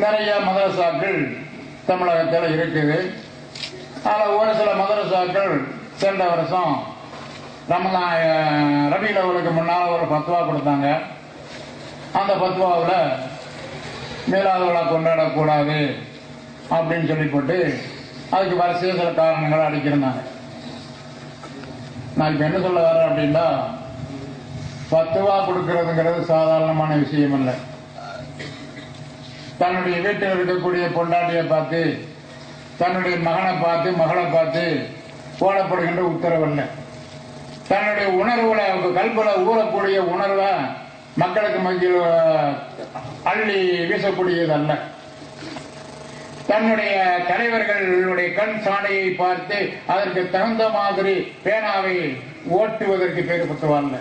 நிறைய மதரசாக்கள் தமிழகத்தில் இருக்குது. அதில் ஒரு சில மதரசாக்கள் சென்ற வருஷம் ரபீல் அவலுக்கு முன்னால் ஒரு பத்வா கொடுத்தாங்க. அந்த பத்வாவில் மீலாது விழா கொண்டாடக்கூடாது அப்படின்னு சொல்லி போட்டு அதுக்கு வரிசையாக சில காரணங்களை அடிக்கிருந்தாங்க. நான் இப்ப என்ன சொல்ல வரேன் அப்படின்னா, பத்துவா கொடுக்கறதுங்கிறது சாதாரணமான விஷயம் இல்லை. தன்னுடைய வீட்டில் இருக்கக்கூடிய பொண்டாட்டியை பார்த்து, தன்னுடைய மகனை பார்த்து, மகளை பார்த்து போடப்படுகின்ற உத்தரவு இல்லை. தன்னுடைய உணர்வுல கல்புல ஊறக்கூடிய உணர்வை மக்களுக்கு மத்தியில் அள்ளி வீசக்கூடியது அல்ல. தன்னுடைய தலைவர்களுடைய கண் சாணையை பார்த்து அதற்கு தகுந்த மாதிரி பேனாவை ஓட்டுவதற்கு பேர் பத்துவா அல்ல.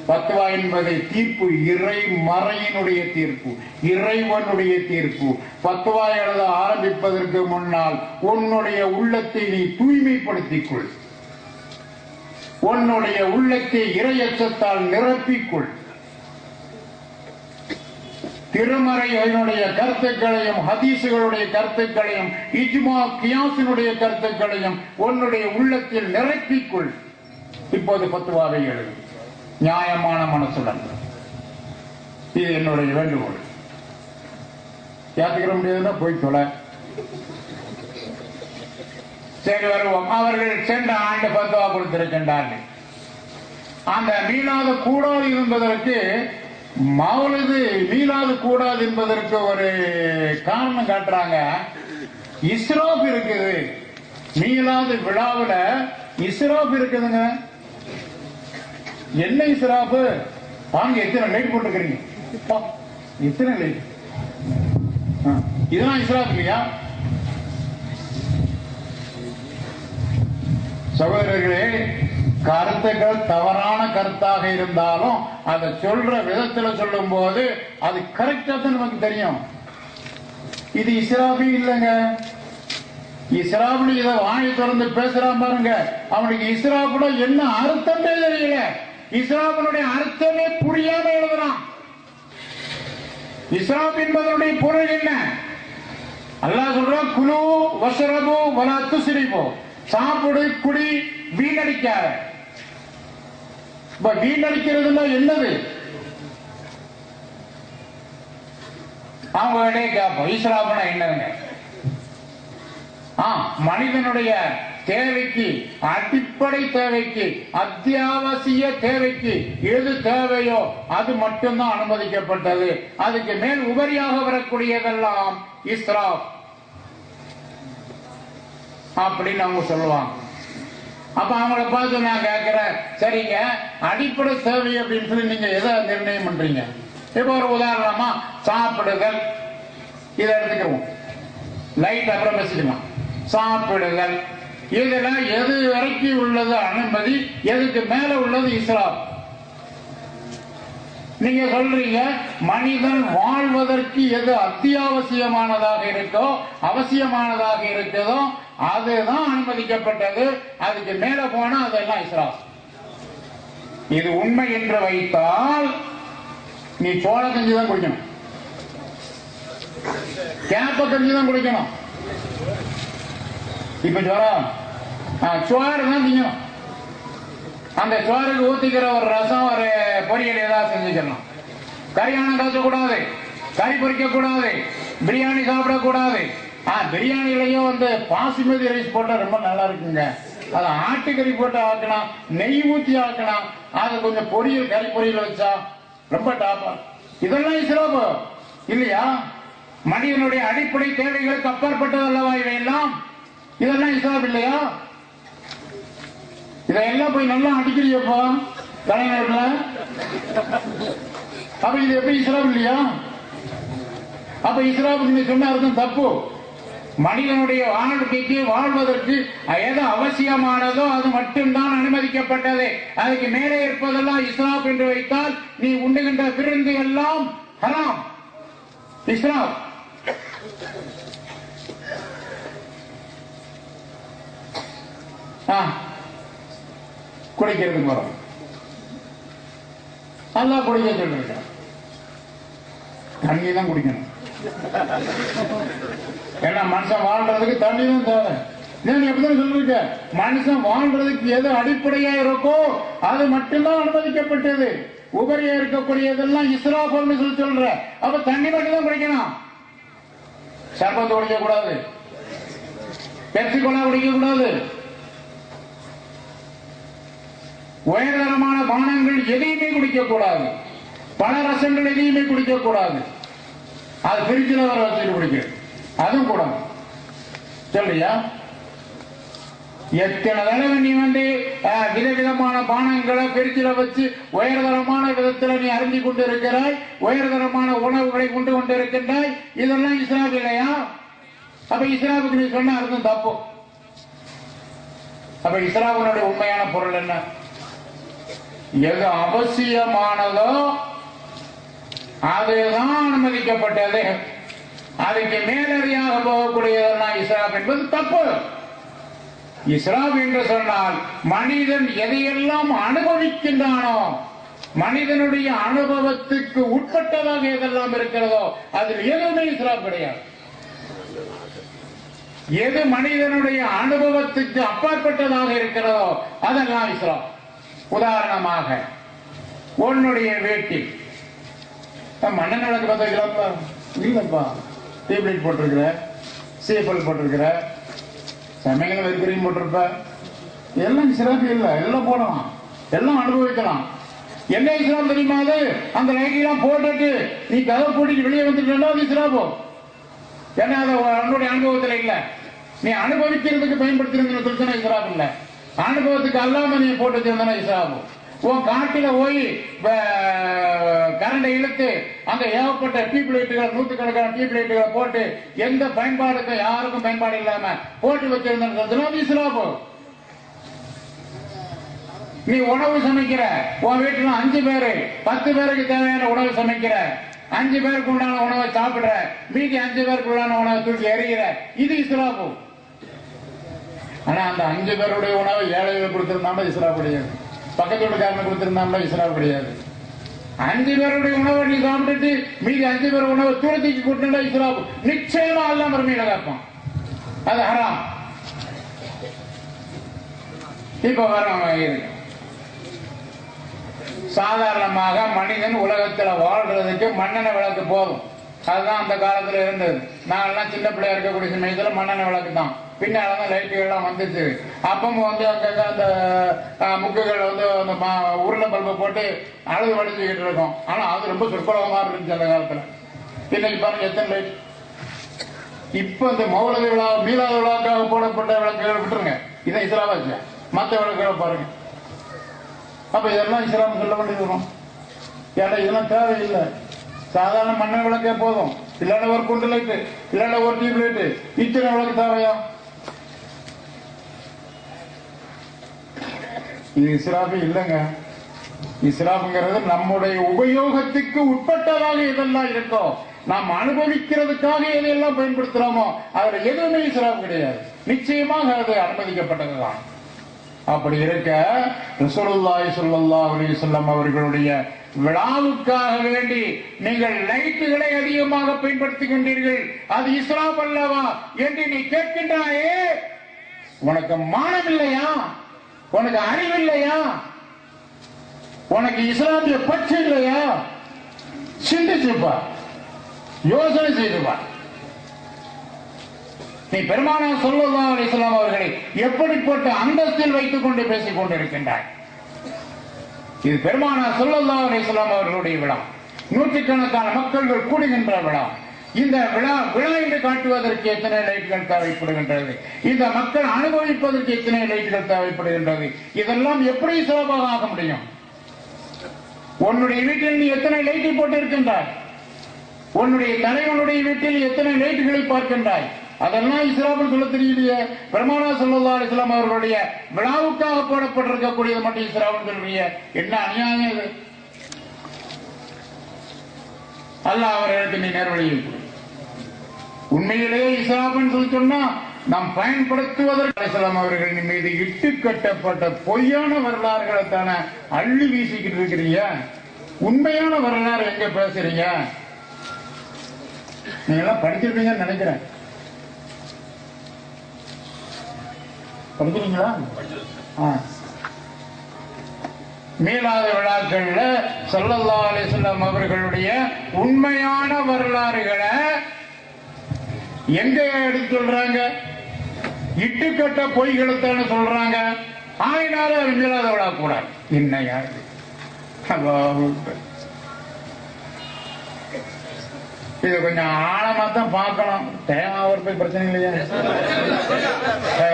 பத்துவா என்பது தீர்ப்பு, இறை மறையினுடைய தீர்ப்பு, இறைவனுடைய தீர்ப்பு. பத்துவா எழுத ஆரம்பிப்பதற்கு முன்னால் உன்னுடைய உள்ளத்தை நீ தூய்மைப்படுத்திக் கொள். உன்னுடைய உள்ளத்தை இறையச்சத்தால் நிரப்பிக்கொள். திருமறையினுடைய கருத்துக்களையும் ஹதீசுகளுடைய கருத்துக்களையும் இஜ்மா கியாசினுடைய கருத்துக்களையும் உன்னுடைய உள்ளத்தில் நிரப்பிக்கொள். இப்போது பத்துவாவை எழுது நியாயமான மனசுடன். இது என்னுடைய வேண்டுகோள். ஏத்துக்கிற முடியாதுன்னா போய் தொலை. சரி, வருவோம். அவர்கள் சென்ற ஆண்டு பத்துவா கொடுத்திருக்கின்றார்கள். அந்த மீளாது கூடாது என்பதற்கு, மௌலிது மீளாது கூடாது என்பதற்கு ஒரு காரணம் காட்டுறாங்க. இஸ்ராப் இருக்குது. மீளாது விழாவில் இஸ்ராப் இருக்குதுங்க. என்ன இஸ்ராப்? வாங்க, எத்தனை லைட் போட்டுக்கிறீங்க? எத்தனை லைட்? இதெல்லாம் இஸ்ராப் இல்லையா? சகோதரர்களே, கருத்துக்கள் தவறான கருத்தாக இருந்தாலும் அதை சொல்ற விதத்தில் சொல்லும் போது அது கரெக்டா தான் நமக்கு தெரியும். இது இஸ்ராபி இல்லைங்க. இஸ்ராப்னு இதை வாங்கி திறந்து பேசுறான் பாருங்க, அவனுக்கு இஸ்ராப்ல என்ன அர்த்தமே தெரியல. இஸ்ராபினுடைய அர்த்தமே புரியாம எழுதுறான். இஸ்ராப் என்பதனுடைய பொருள் என்ன? அல்லாஹ் சொல்றான், குலு வஷ்ரபு வலா துஸ்ரிஃபு, சாப்பிடு, குடி, வீணடிக்காத. வீணடிக்கிறதுனா என்னது? அவங்க கேட்போம், இஸ்ராப்னா என்னதுங்க? மனிதனுடைய தேவைக்கு, அடிப்படை தேவைக்கு, அத்தியாவசிய தேவைக்கு எது தேவையோ அது மட்டும்தான் அனுமதிக்கப்பட்டது. அதுக்கு மேல் உபரியாக வரக்கூடியதெல்லாம் இஸ்ராப் அப்படின்னு அவங்க சொல்லுவாங்க. அப்ப அவங்கள பார்த்து நான் கேட்கிறேன், சரிங்க, அடிப்படை தேவை அப்படின்னு சொல்லி நீங்க எதை நிர்ணயம் பண்றீங்க? இப்ப ஒரு உதாரணமா சாப்பிடுதல், இதை எடுத்துக்கிறோம். லைட் அப்புறம் பேசிக்கலாம். சாப்பிடுதல், இதெல்லாம் எது வரைக்கும் உள்ளது அனுமதி, எதுக்கு மேல உள்ளது இஸ்ராப். நீங்க சொல்றீங்க மனிதன் வாழ்வதற்கு எது அத்தியாவசியமானதாக இருக்கோ, அவசியமானதாக இருக்குதோ அதுதான் அனுமதிக்கப்பட்டது. அதுக்கு மேல போனா அதெல்லாம் இஸ்ராப். இது உண்மை என்று வைத்தால் நீ சோழ கஞ்சி தான் குடிக்கணும், கேப்ப கஞ்சி தான் குடிக்கணும். இப்ப ஜுரம், சோறு தான் திங்கணும். அந்த சோறுக்கு ஊத்திக்கிற ஒரு ரசம், ஒரு பொரியல் ஏதாவது செஞ்சுக்கணும். கறியானம் காய்ச்சக்கூடாது, கறி பொரிக்க கூடாது, பிரியாணி சாப்பிடக்கூடாது. பிரியாணிலையும் பாசுமதி ரைஸ் போட்டா ரொம்ப நல்லா இருக்குங்க. அது ஆட்டுக்கறி போட்டு ஆக்கலாம், நெய் ஊத்தி ஆக்கலாம், அது கொஞ்சம் பொரியல், கறி பொரியல் வச்சா ரொம்ப டாப்பா. இதெல்லாம் இஸ்ராப் இல்லையா? மனிதனுடைய அடிப்படை தேவைகளுக்கு அப்பாற்பட்டது அல்லவா இவையெல்லாம்? இதெல்லாம் இஸ்ராப் இல்லையா? இதெல்லாம் போய் நல்லா அடிக்கிறியப்பா தலைநகர்ல. அப்ப இது எப்படி இஸ்ராப் இல்லையா? அப்ப இஸ்ராப் நீ சொன்ன அர்த்தம் தப்பு. மனிதனுடைய வாழ்க்கைக்கு, வாழ்வதற்கு எது அவசியமானதோ அது மட்டும்தான் அனுமதிக்கப்பட்டது. அதுக்கு மேலே இருப்பதெல்லாம் இஸ்ராப் என்று வைத்தால் நீ உண்ணுகின்ற விருந்து எல்லாம் ஹராம், இஸ்ராப். குடிக்கிறது போறோம், நல்லா குடிக்க சொல்லிருக்க. தண்ணி தான் குடிக்கணும். ஏன்னா மனுஷன் வாழ்றதுக்கு தண்ணி தான் தேவை. நீ எப்படிதான் சொல்லிருக்க, மனுஷன் வாழ்றதுக்கு எது அடிப்படையா இருக்கோ அது மட்டும்தான் அனுமதிக்கப்பட்டது. உபரியா இருக்கக்கூடியதெல்லாம் இஸ்ராஃப்னு சொல்லி சொல்ற. அப்ப தண்ணி மட்டும் தான் குடிக்கணும், சர்பத்து குடிக்க கூடாது, பெப்சி கோலா குடிக்க கூடாது, உயர்தரமான பானங்கள் எதையுமே குடிக்க கூடாது, பல ரசங்கள் எதையுமே குடிக்க கூடாது. அது பிரிட்ஜில் வர வச்சுட்டு குடிக்கிறது அதுவும் கூட சொல்லியா? எத்தனை தடவை நீ விதவிதமான பானங்களை பிரிட்ஜில் வச்சு உயர்தரமான விதத்தில் நீ அருந்தி கொண்டு இருக்கிறாய், உயர்தரமான உணவுகளை கொண்டு கொண்டிருக்கின்றாய். இதெல்லாம் இஸ்ராப் இல்லையா? அப்ப இஸ்ராபுக்கு நீ சொன்ன அர்த்தம் தப்பு. அப்ப இஸ்ராபுனுடைய உண்மையான பொருள் என்ன? எது அவசியமானதோ அதுதான் அனுமதிக்கப்பட்டது. அதுக்கு மேலதியாக போகக்கூடியதெல்லாம் இஸ்ராப் என்பது தப்பு. இஸ்ராப் என்று சொன்னால் மனிதன் எதையெல்லாம் அனுபவிக்கின்றானோ, மனிதனுடைய அனுபவத்துக்கு உட்பட்டதாக எதெல்லாம் இருக்கிறதோ அதில் எதுவுமே இஸ்ராப் கிடையாது. எது மனிதனுடைய அனுபவத்துக்கு அப்பாற்பட்டதாக இருக்கிறதோ அதெல்லாம் இஸ்ராப். உதாரணமாக உன்னுடைய வீட்டில் மண்ணெண்ணெய் விளக்கு பார்த்துக்கலாம்ப்பா, இல்லப்பா டியூப்லைட் போட்டிருக்கிற, சீப்பல் போட்டிருக்கிற, சமையல் வெறுக்கிறையும் போட்டிருப்ப, எல்லாம் இஸ்ராப் இல்லை, எல்லாம் போடலாம், எல்லாம் அனுபவிக்கலாம். என்ன இஸ்ராப் தெரியுமா? அது அந்த லைட்டெல்லாம் போட்டுட்டு நீ கதை போட்டிட்டு வெளியே வந்துட்டா அது இஸ்ராபோ. ஏன்னா அது உன்னுடைய அனுபவத்தில் இல்லை, நீ அனுபவிக்கிறதுக்கு பயன்படுத்திருந்தா இஸ்ராப் இல்லை, அனுபவத்துக்கு அல்லாம நீ போட்டு வச்சிருந்தா இஸ்ராபோ. உன் காட்டில போய் கரண்டை இழுத்து அந்த ஏகப்பட்ட டியூப்லைட்டுகள், நூற்றுக்கணக்கான டியூப்லைட்டுகளை போட்டு எந்த பயன்பாடுக்கும் யாருக்கும் பயன்பாடு இல்லாம போட்டு வச்சிருந்தா இஸ்ராபோ. நீ உணவு சமைக்கிற, உன் வீட்டுல 5 பேரு 10 பேருக்கு தேவையான உணவு சமைக்கிற, 5 பேருக்கு உண்டான உணவை சாப்பிடுற, மீதி 5 பேருக்கு உண்டான உணவை தூக்கி எறிகிற, இது இஸ்ராபு. ஆனா அந்த 5 பேருடைய உணவை ஏழைகள் கொடுத்திருந்தாலும் இஸ்ராப் கிடையாது, பக்கத்து வீட்டுக்காரன் கொடுத்திருந்தாலும் இஸ்ராப் கிடையாது. 5 பேருடைய உணவை நீ சாப்பிட்டுட்டு மீதி 5 பேர் உணவை தூரத்துக்கு கூட்டினா இஸ்ராப் நிச்சயமா எல்லாம் மறுமையில கேட்பான், அது ஹராம். இப்ப வர சாதாரணமாக மனிதன் உலகத்தில் வாழ்றதுக்கு மண்ணெண்ணெய் விளக்கு போதும். அதுதான் அந்த காலத்துல இருந்தது. நாங்கெல்லாம் சின்ன பிள்ளையா இருக்கக்கூடிய சமயத்துல மண்ணெண்ணெய் விளக்கு தான். பின்னால்தான் லைட்டுகள்லாம் வந்துச்சு. அப்பவும் அங்கங்க அந்த முக்குகள் அந்த உருளை பல்பை போட்டு அழுது வடிச்சுக்கிட்டு இருக்கோம். ஆனா அது ரொம்ப சொற்குலகமா இருந்துச்சு அந்த காலத்துல. இன்னைக்கு பாருங்க எத்தனை லைட். இப்ப இந்த மௌலவி விழா, மீளாத விழாக்காக போடப்பட்ட விளக்குகள் விட்டுருங்க, இதை இஸ்லாமாச்சு. மற்ற விளக்குகளை பாருங்க. அப்ப இதெல்லாம் இஸ்லாம் சொல்ல வேண்டியது வரும். ஏன்னா இதெல்லாம் தேவையில்லை, சாதாரண மண்ணெண்ணெய் விளக்கே போதும். இல்லைன்னா ஒரு குண்டு லைட்டு, இல்லைன்னா ஒரு டியூப் லைட்டு, இத்தனை விளக்கு தேவையா? இது இஸ்ராபே இல்லைங்க. இஸ்ராப்ங்கிறது நம்முடைய உபயோகத்துக்கு உட்பட்டதாக எதெல்லாம் இருக்கோ, நாம் அனுபவிக்கிறதுக்காக எதையெல்லாம் பயன்படுத்துறோமோ அதுல எதுவுமே இஸ்ராப் கிடையாது. நிச்சயமாக அது அனுமதிக்கப்பட்டதுதான். அப்படி இருக்க ரசூலுல்லாஹி ஸல்லல்லாஹு அலைஹி வஸல்லம் அவர்களுடைய விழாவுக்காக வேண்டி நீங்கள் லைட்டுகளை அதிகமாக பயன்படுத்துகின்றீர்கள், அது இஸ்ராப் அல்லவா என்று நீ கேட்கின்றாயே, உனக்கு மானம் இல்லையா? உனக்கு அறிவில்லையா? உனக்கு இஸ்லாமிய பற்று இல்லையா? சிந்திச்சுப்பா, யோசனை செய்துப்பா. நீ பெருமானார் ஸல்லல்லாஹு அலைஹி வஸல்லம் அவர்களை எப்படிப்பட்ட அந்தஸ்தில் வைத்துக் கொண்டு பேசிக் கொண்டிருக்கின்றாய்? இது பெருமானார் ஸல்லல்லாஹு அலைஹி வஸல்லம் அவர்களுடைய விழா, நூற்றுக்கணக்கான மக்கள்கள் கூடுகின்ற விழா. இந்த விழா என்று காட்டுவதற்கு எத்தனை லைட்டுகள் தேவைப்படுகின்றது, இந்த மக்கள் அனுபவிப்பதற்கு எத்தனை லைட்டுகள் தேவைப்படுகின்றது. இதெல்லாம் எப்படி சிறப்பாக ஆக முடியும்? உன்னுடைய வீட்டில் நீ எத்தனை லைட்டை போட்டு இருக்கின்றாய்? உன்னுடைய தலைவனுடைய வீட்டில் எத்தனை லைட்டுகளை பார்க்கின்றாய்? அதெல்லாம் இஸ்லாமில் சொல்ல தெரியலையே. பெருமானார் ஸல்லல்லாஹு அலைஹி வஸல்லம் அவர்களுடைய விழாவுக்காக போடப்பட்டிருக்கக்கூடியது மட்டும் இஸ்லாமில் சொல்றீங்க, என்ன அநியாயம் இது? அல்லாஹ் அவர்களுக்கு நீ நேர்வழியை கொடு. உண்மையிலேயே இஸ்லாம்னு சொல்லி சொன்னா நாம் பயன்படுத்துவதற்கு இஸ்லாம் அவர்களின் மீது இட்டு கட்டப்பட்ட பொய்யான வரலாறுகளை தானே அள்ளி வீசிக்கிட்டு இருக்கிறீங்க. உண்மையான வரலாறு எங்க பேசுறீங்க? நீங்க எல்லாம் படிச்சிருப்பீங்கன்னு நினைக்கிறேன். படிக்கிறீங்களா? மீலாத விழாக்கள்ல ஸல்லல்லாஹு அலைஹி வஸல்லம் அவர்களுடைய உண்மையான வரலாறுகளை எங்க எடுத்து சொல்றாங்க? இட்டுக்கட்ட பொய்களுத்தான சொல்றாங்க. ஆயினாலும் மீலாத விழா கூடாது. என்னையா இது கொஞ்சம் ஆழமா தான் பார்க்கணும். டைம் ஆகிறது பிரச்சனை இல்லையா?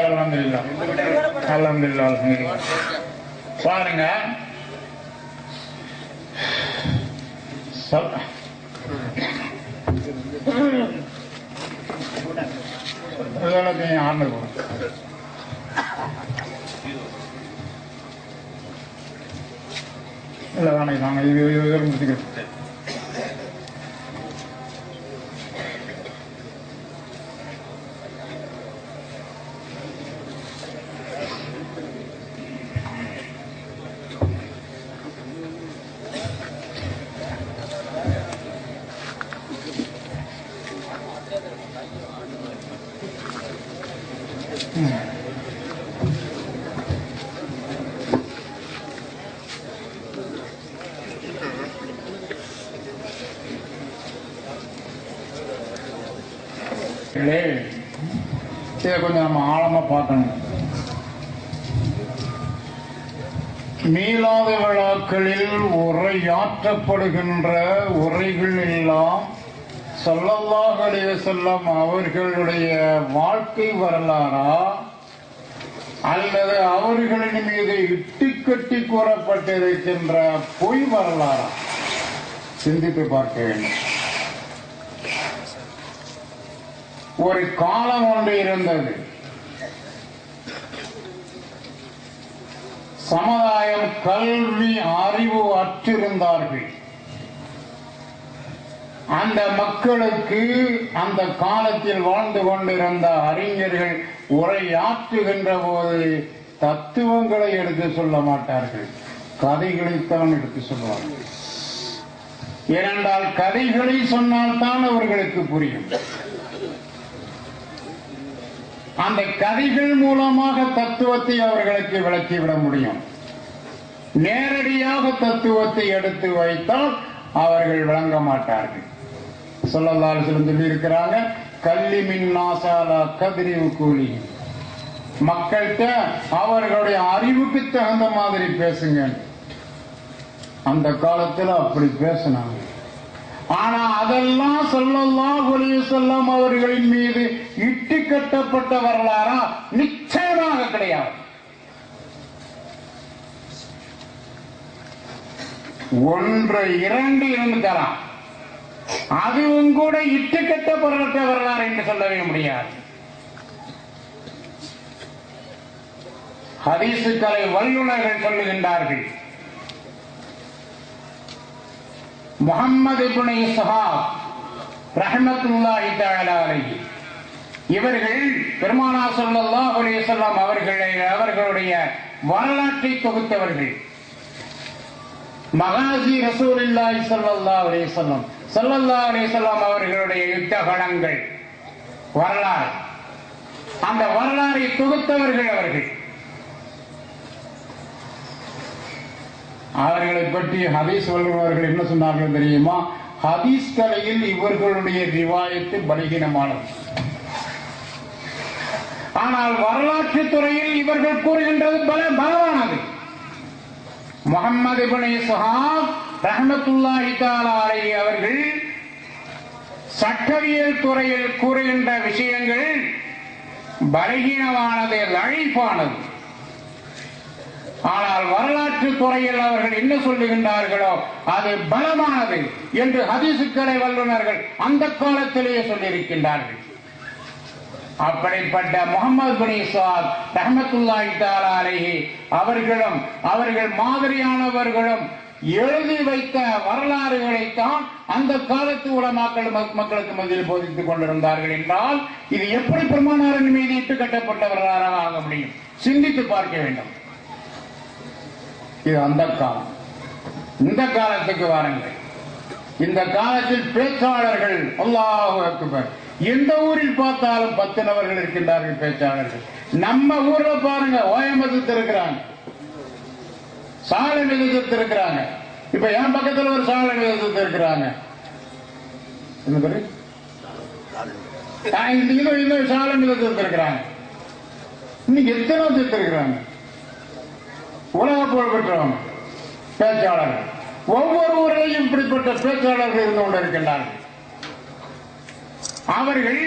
அல்ஹம்துலில்லாஹ் அல்ஹம்துலில்லாஹ் அல்ஹம்துலில்லாஹ். பாருங்க, ஆர்டர் இல்லை வேணாம், நாங்கள் இது முடிச்சுக்கிறோம். இதை கொஞ்சம் நம்ம ஆழமா பார்க்கணும். மீலாத விழாக்களில் உரையாற்றப்படுகின்ற உரைகள் எல்லாம் ஸல்லல்லாஹு அலைஹி வஸல்லம் அவர்களுடைய வாழ்க்கை வரலாறா அல்லது அவர்களின் மீது இட்டுக்கட்டி கூறப்பட்டிருக்கின்ற பொய் வரலாறா? சிந்தித்து பார்க்க வேண்டும். ஒரு காலம் ஒன்று இருந்தது. சமுதாயம் கல்வி அறிவு அற்றிருந்தார்கள். அந்த மக்களுக்கு அந்த காலத்தில் வாழ்ந்து கொண்டிருந்த அறிஞர்கள் உரையாற்றுகின்ற போது தத்துவங்களை எடுத்து சொல்ல மாட்டார்கள், கதைகளைத்தான் எடுத்து சொல்வார்கள். ஏனென்றால் கதைகளை சொன்னால்தான் அவர்களுக்கு புரியும். அந்த கதைகள் மூலமாக தத்துவத்தை அவர்களுக்கு விளக்கிவிட முடியும். நேரடியாக தத்துவத்தை எடுத்து வைத்தால் அவர்கள் விளங்க மாட்டார்கள். ஸல்லல்லாஹு அலைஹி வஸல்லம் சொல்லி இருக்கிறாங்க, கல்லிமின் நாசாலா கதிரி கூலி. மக்கள்கிட்ட அவர்களுடைய அறிவுக்கு தகுந்த மாதிரி பேசுங்க. அந்த காலத்தில் அப்படி பேசினாங்க. ஆனா அதெல்லாம் ஸல்லல்லாஹு அலைஹி வஸல்லம் அவர்களின் மீது இட்டு கட்டப்பட்ட வரலாறா? நிச்சயமாக கிடையாது. ஒன்று இரண்டு இருந்துக்கலாம், அதுவும் கூட இட்டு கட்டப்பட்ட வரலாறு என்று சொல்லவே முடியாது. ஹதீசுக்களை வல்லுநர்கள் சொல்லுகின்றார்கள், முஹம்மது இப்னு இஸ்ஹாக் ரஹ்மத்துல்லாஹி தஆலா அலைஹி இவர்கள் பெருமானார் ஸல்லல்லாஹு அலைஹி வஸல்லம் அவர்களுடைய வரலாற்றை தொகுத்தவர்கள். மகாசி ரசூலுல்லாஹி ஸல்லல்லாஹு அலைஹி வஸல்லம் அவர்களுடைய யுத்தகணங்கள் வரலாறு, அந்த வரலாறை தொகுத்தவர்கள் அவர்கள். அவர்களை பற்றி ஹதீஸ் வல்லுநர்கள் என்ன சொன்னார்கள் தெரியுமா? ஹதீஸ் கலையில் இவர்களுடைய ரிவாயத்து பலகீனமானது, ஆனால் வரலாற்று துறையில் இவர்கள் கூறுகின்றது பலமானது. முஹம்மது இப்னு இஸ்ஹாக் ரஹ்மத்துல்லாஹி தஆலா அலைஹி அவர்கள் சட்டவியல் துறையில் கூறுகின்ற விஷயங்கள் பலகீனமானது, லழிப்பானது. ஆனால் வரலாற்று துறையில் அவர்கள் என்ன சொல்லுகின்றார்களோ அது பலமானது என்று ஹதீசுக்கலை வல்லுநர்கள் அந்த காலத்திலேயே சொல்லியிருக்கின்றார்கள். அப்படிப்பட்ட முஹம்மது இப்னு இஸ்ஹாக் ரஹ்மத்துல்லாஹி தஆலா அலைஹி அவர்களும் அவர்கள் மாதிரியானவர்களும் எழுதி வைத்த வரலாறுகளைத்தான் அந்த காலத்து உலமாக்கள் மக்களுக்கு மத்தியில் போதித்துக் கொண்டிருந்தார்கள் என்றால் இது எப்படி பெருமானாரின் மீது இட்டு கட்டப்பட்ட வரலாறாக ஆக முடியும்? சிந்தித்து பார்க்க வேண்டும். இது அந்த காலம். இந்த காலத்துக்கு வாருங்கள். இந்த காலத்தில் பேச்சாளர்கள் அல்லாஹு அக்பர், எந்த ஊரில் பார்த்தாலும் 10 நபர்கள் இருக்கின்றார்கள் பேச்சாளர்கள். நம்ம ஊர்ல பாருங்க, ஓயம்பதத்து இருக்கிறாங்க, சாலை விதத்து இருக்கிறாங்க. இப்ப என் பக்கத்தில் ஒரு சாலை விதத்து இருக்கிறாங்க. இன்னும் சாலை விதத்து இருக்கிறாங்க. இன்னைக்கு எத்தனை வச்சு இருக்கிறாங்க. உலக புகழ் பெற்றவங்க பேச்சாளர்கள். ஒவ்வொரு ஊரிலையும் இப்படிப்பட்ட பேச்சாளர்கள் இருந்து கொண்டிருக்கின்றார்கள். அவர்கள்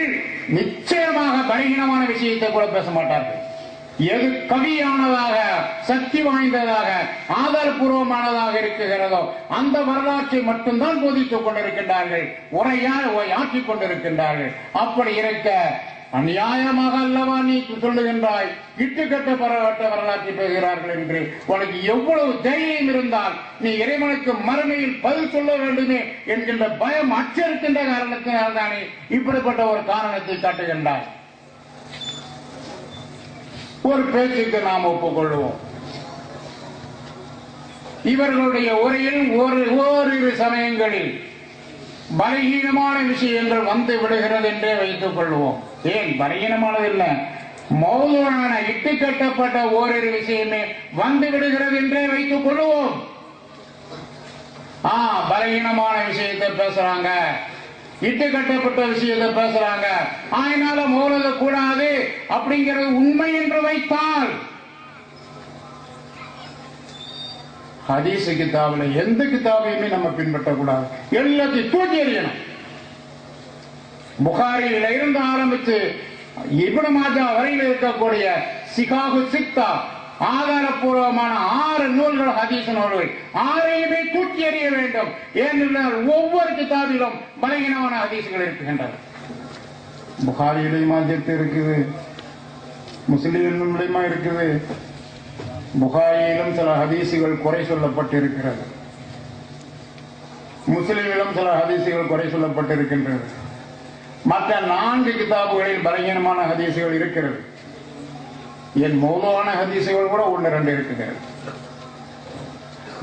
நிச்சயமாக பலகீனமான விஷயத்தை கூட பேச மாட்டார்கள். எது கவியானதாக, சக்தி வாய்ந்ததாக, ஆதாரபூர்வமானதாக இருக்குகிறதோ அந்த வரலாற்றை மட்டும்தான் போதித்துக் கொண்டிருக்கின்றார்கள், உரையால் ஆக்கிக் கொண்டிருக்கின்றார்கள். அப்படி இருக்க அநியாயமாக அல்லவா நீ சொல்லுகின்றாய், இட்டுக்கட்ட பரவட்ட வரலாற்றை பேசுகிறார்கள் என்று உனக்கு எவ்வளவு தைரியம் இருந்தால் நீ இறைவனுக்கு மறுமையில் பதில் சொல்ல வேண்டுமே என்கின்ற பயம் அச்சிருக்கின்ற காரணத்தினால் தானே இப்படிப்பட்ட ஒரு காரணத்தை காட்டுகின்றாய். ஒரு பேச்சுக்கு நாம் ஒப்புக்கொள்வோம். இவர்களுடைய உரையில் ஓரிரு சமயங்களில் பலகீனமான விஷயங்கள் வந்து விடுகிறது என்றே வைத்துக் கொள்வோம். ஏன் பலகீனமானது இல்லை, மௌதுவான இட்டு கட்டப்பட்ட ஓரிரு விஷயமே வந்து விடுகிறது என்றே வைத்துக் கொள்வோம். பலகீனமான விஷயத்தை பேசுறாங்க, இட்டு கட்டப்பட்ட விஷயத்தை பேசுறாங்க, அதனால மௌலத கூடாது அப்படிங்கிறது உண்மை என்று வைத்தால் ஹதீஸ் கிதாபில் எந்த கிதாபையுமே நம்ம பின்பற்றக்கூடாது, எல்லாத்தையும் தூக்கி எறியணும். புகாரியில இருந்து ஆரம்பித்து இப்னு மாஜா வரையில் இருக்கக்கூடிய சிகாகு சித்தா ஆதாரபூர்வமான 6 நூல்கள், ஹதீஸ் நூல்கள் 6ஐயுமே தூக்கி எறிய வேண்டும். ஏனென்றால் ஒவ்வொரு கிதாபிலும் பலகீனமான ஹதீஸ்கள் இருக்கின்றன. புகாரியிலையுமா ஜெத்து இருக்குது, முஸ்லிமிலுமா இருக்குது. புகாரியிலும் சில ஹதீசுகள் குறை சொல்லப்பட்டிருக்கிறது, முஸ்லிமிலும் சில ஹதீசுகள் குறை சொல்லப்பட்டிருக்கின்றது. மற்ற 4 கிதாபுகளில் பலகீனமான ஹதீசுகள் இருக்கிறது. என் மௌதுவான ஹதீசுகள் கூட 1-2 இருக்கிறது.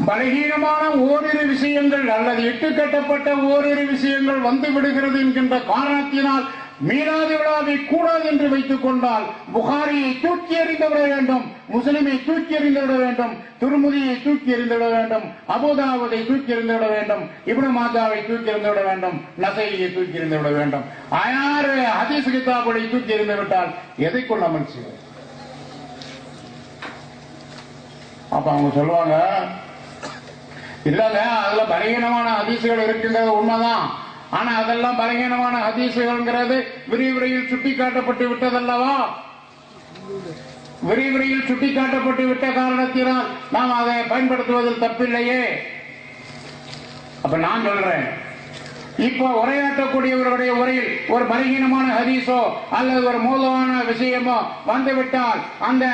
பலகீனமான ஓரிரு விஷயங்கள் அல்லது இட்டுக்கட்டப்பட்ட ஓரிரு விஷயங்கள் வந்து விடுகிறது என்கின்ற காரணத்தினால் மீலாது விழாவை கூடாது என்று வைத்துக் கொண்டால் புகாரியை தூக்கி எறிந்து விட வேண்டும், முஸ்லிமை தூக்கி எறிந்து விட வேண்டும், துர்முதியை தூக்கி எறிந்து விட வேண்டும், அபூதாவுதை தூக்கி எறிந்து விட வேண்டும், இப்னு மாஜாவை தூக்கி எறிந்து விட வேண்டும், நசையை தூக்கி எறிந்து விட வேண்டும். 6 ஹதீஸ் கிதாபுகளை தூக்கி எறிந்து விட்டால் எதை கொள்ள அமைச்சு? அப்ப அவங்க சொல்லுவாங்க, இல்லங்க அதுல பலகீனமான ஹதீசுகள் இருக்கின்றது உண்மைதான், ஆனா அதெல்லாம் பலகீனமான ஹதீசுகள்ங்கிறது விரிவுரையில் சுட்டிக்காட்டப்பட்டு விட்டதல்லவா? விரிவுரையில் சுட்டிக்காட்டப்பட்டு விட்ட காரணத்தினால் நாம் அதை பயன்படுத்துவதில் தப்பில்லையே. அப்ப நான் சொல்றேன், இப்போ உரையாற்றக்கூடியவர்களுடைய உரையில் ஒரு பலகீனமான ஹதீஸோ அல்லது ஒரு மூலமான விஷயமோ வந்துவிட்டால் அந்த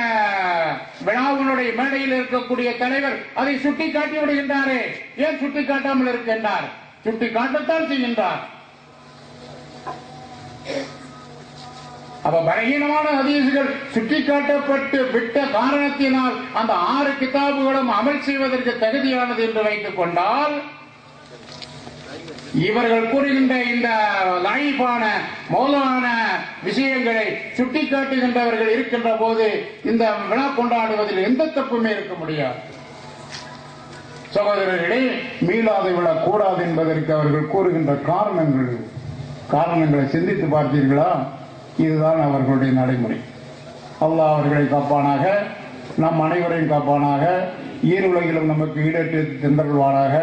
விழாவினுடைய மேடையில் இருக்கக்கூடிய தலைவர் அதை சுட்டிக்காட்டி விடுகின்றாரே, ஏன் சுட்டிக்காட்டாமல் இருக்கின்றார்? சுட்டி காட்டத்தான் செய்கின்றார். அப்ப பலகீனமான ஹதீசுகள் சுட்டிக்காட்டப்பட்டு விட்ட காரணத்தினால் அந்த 6 கிதாபுகளும் அமல் செய்வதற்கு தகுதியானது என்று வைத்துக் கொண்டால், இவர்கள் கூறுகின்ற இந்த லைஃபான மௌலான விஷயங்களை சுட்டிக்காட்டுகின்றவர்கள் இருக்கின்ற போது இந்த விழா கொண்டாடுவதில் எந்த தப்புமே இருக்க முடியாது. சகோதரர்களே, மீளாது விழா கூடாது என்பதற்கு அவர்கள் கூறுகின்ற காரணங்களை சிந்தித்து பார்த்தீர்களா? இதுதான் அவர்களுடைய நடைமுறை. அல்லாஹ் அவர்களை காப்பானாக, நம் அனைவரையும் காப்பானாக, ஈருலகிலும் நமக்கு ஈடேற்று தந்தருள்வானாக.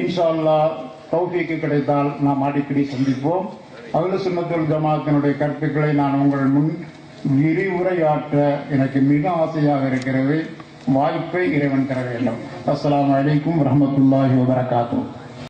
இன்ஷா அல்லாஹ் தௌஃபீக்கு கிடைத்தால் நாம் அடிக்கடி சந்திப்போம். அஹ்லு சுன்னத்துல் ஜமாஅத்தினுடைய கருத்துக்களை நான் உங்கள் முன் விரிவுரையாற்ற எனக்கு மிக ஆசையாக இருக்கிறது. வாய்ப்பை இறைவன் தர வேண்டும். அஸ்ஸலாமு அலைக்கும் வரஹ்மத்துல்லாஹி வபரகாத்துஹு.